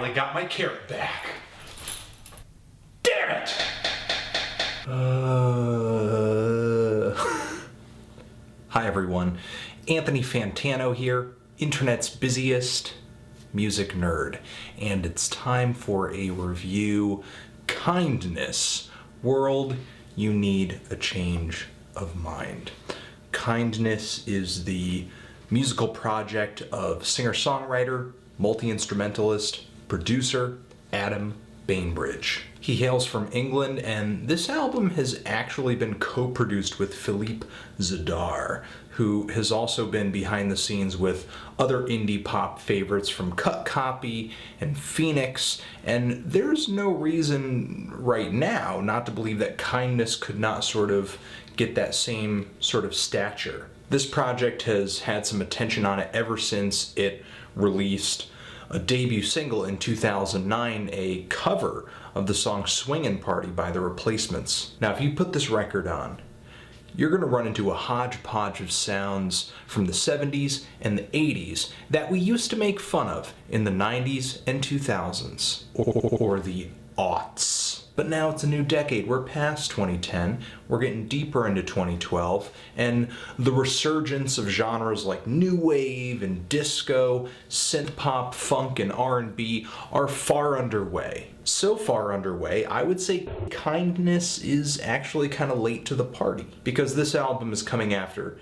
finally got my carrot back. Damn it! Hi everyone, Anthony Fantano here, internet's busiest music nerd, and it's time for a review. Kindness. World, you need a change of mind. Kindness is the musical project of singer-songwriter, multi-instrumentalist, producer Adam Bainbridge. He hails from England, and this album has actually been co-produced with Philippe Zadar, who has also been behind the scenes with other indie pop favorites from Cut Copy and Phoenix, and there's no reason right now not to believe that Kindness could not sort of get that same sort of stature. This project has had some attention on it ever since it released a debut single in 2009, a cover of the song Swingin' Party by The Replacements. Now, if you put this record on, you're going to run into a hodgepodge of sounds from the 70s and the 80s that we used to make fun of in the 90s and 2000s, or the aughts. But now it's a new decade. We're past 2010, we're getting deeper into 2012, and the resurgence of genres like new wave and disco, synth pop, funk, and R&B are far underway. So far underway, I would say Kindness is actually kind of late to the party, because this album is coming after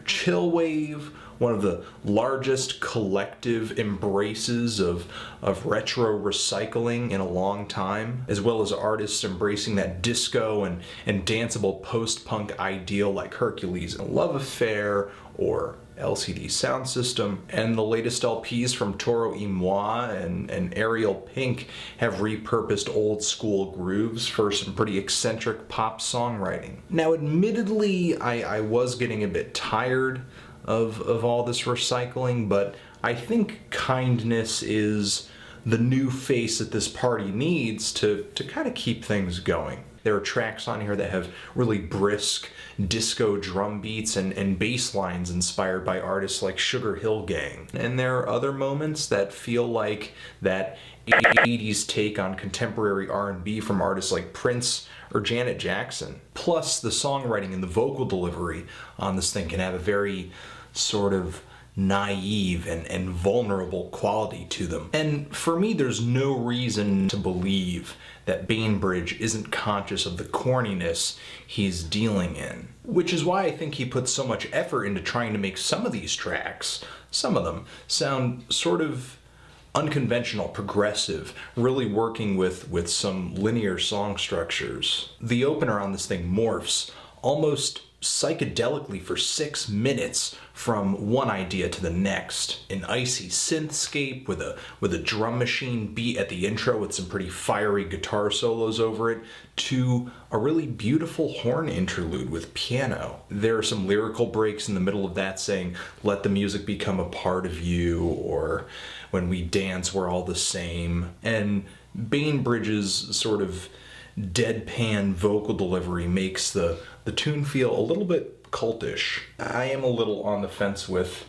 Chill Wave, one of the largest collective embraces of retro recycling in a long time, as well as artists embracing that disco and danceable post-punk ideal like Hercules and Love Affair or LCD Soundsystem, and the latest LPs from Toro y Moi and Ariel Pink have repurposed old school grooves for some pretty eccentric pop songwriting. Now, admittedly, I was getting a bit tired of all this recycling, but I think Kindness is the new face that this party needs to kind of keep things going. There are tracks on here that have really brisk disco drum beats and bass lines inspired by artists like Sugar Hill Gang. And there are other moments that feel like that 80s take on contemporary R&B from artists like Prince or Janet Jackson. Plus, the songwriting and the vocal delivery on this thing can have a very sort of naive and vulnerable quality to them. And for me, there's no reason to believe that Bainbridge isn't conscious of the corniness he's dealing in. Which is why I think he puts so much effort into trying to make some of these tracks, some of them, sound sort of unconventional, progressive, really working with some linear song structures. The opener on this thing morphs almost psychedelically for 6 minutes from one idea to the next. An icy synthscape with a drum machine beat at the intro with some pretty fiery guitar solos over it, to a really beautiful horn interlude with piano. There are some lyrical breaks in the middle of that saying, "Let the music become a part of you," or "When we dance, we're all the same." And Bainbridge's sort of deadpan vocal delivery makes the tune feel a little bit cultish. I am a little on the fence with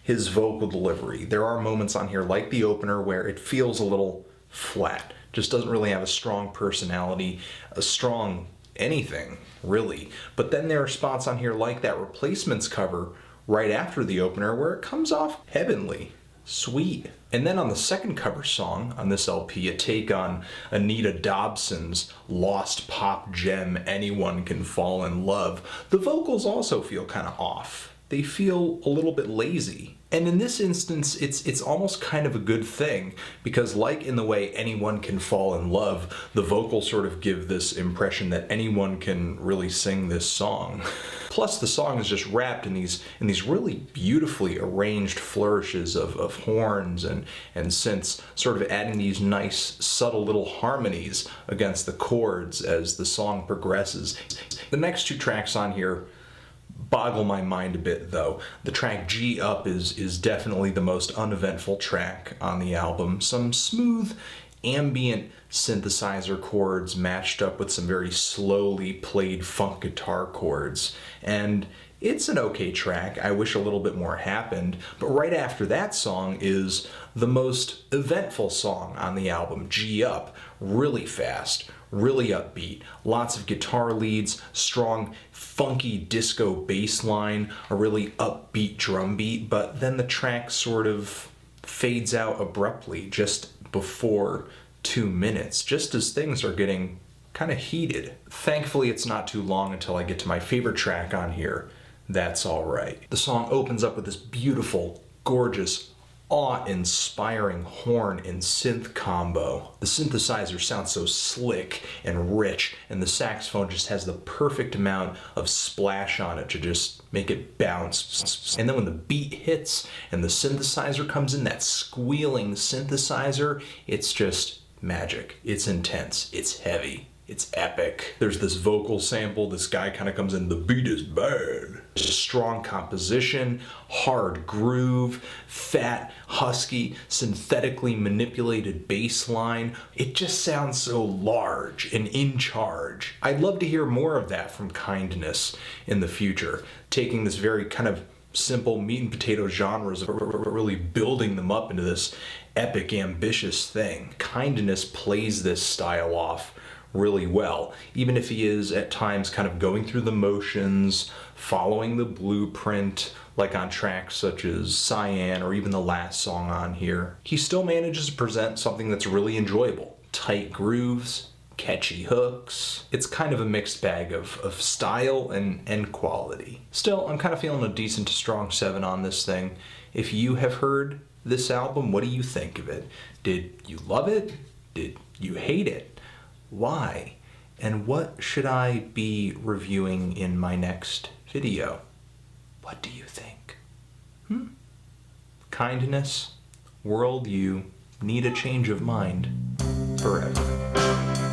his vocal delivery. There are moments on here, like the opener, where it feels a little flat. Just doesn't really have a strong personality, a strong anything, really. But then there are spots on here, like that Replacements cover right after the opener, where it comes off heavenly. Sweet. And then on the second cover song on this LP, a take on Anita Dobson's lost pop gem, Anyone Can Fall in Love, the vocals also feel kind of off. They feel a little bit lazy. And in this instance, it's almost kind of a good thing, because like in the way Anyone Can Fall in Love, the vocals sort of give this impression that anyone can really sing this song. Plus, the song is just wrapped in these really beautifully arranged flourishes of horns and synths, sort of adding these nice, subtle little harmonies against the chords as the song progresses. The next two tracks on here boggle my mind a bit, though. The track G Up is definitely the most uneventful track on the album. Some smooth, ambient synthesizer chords matched up with some very slowly played funk guitar chords. And It's an okay track. I wish a little bit more happened. But right after that song is the most eventful song on the album, G Up. Really fast, really upbeat, lots of guitar leads, strong, funky disco bass line, a really upbeat drum beat, but then the track sort of fades out abruptly just before 2 minutes, just as things are getting kind of heated. Thankfully, it's not too long until I get to my favorite track on here, That's Alright. The song opens up with this beautiful, gorgeous, awe-inspiring horn and synth combo. The synthesizer sounds so slick and rich, and the saxophone just has the perfect amount of splash on it to just make it bounce. And then when the beat hits and the synthesizer comes in, that squealing synthesizer, it's just magic. It's intense. It's heavy. It's epic. There's this vocal sample. This guy kind of comes in, the beat is bad. Strong composition, hard groove, fat, husky, synthetically manipulated bass line. It just sounds so large and in charge. I'd love to hear more of that from Kindness in the future, taking this very kind of simple meat and potato genres, really building them up into this epic, ambitious thing. Kindness plays this style off really well, even if he is at times kind of going through the motions, following the blueprint, like on tracks such as Cyan or even the last song on here. He still manages to present something that's really enjoyable. Tight grooves, catchy hooks. It's kind of a mixed bag of style and quality. Still, I'm kind of feeling a decent to strong 7 on this thing. If you have heard this album, what do you think of it? Did you love it? Did you hate it? Why? And what should I be reviewing in my next video? What do you think? Kindness, world, you need a change of mind forever.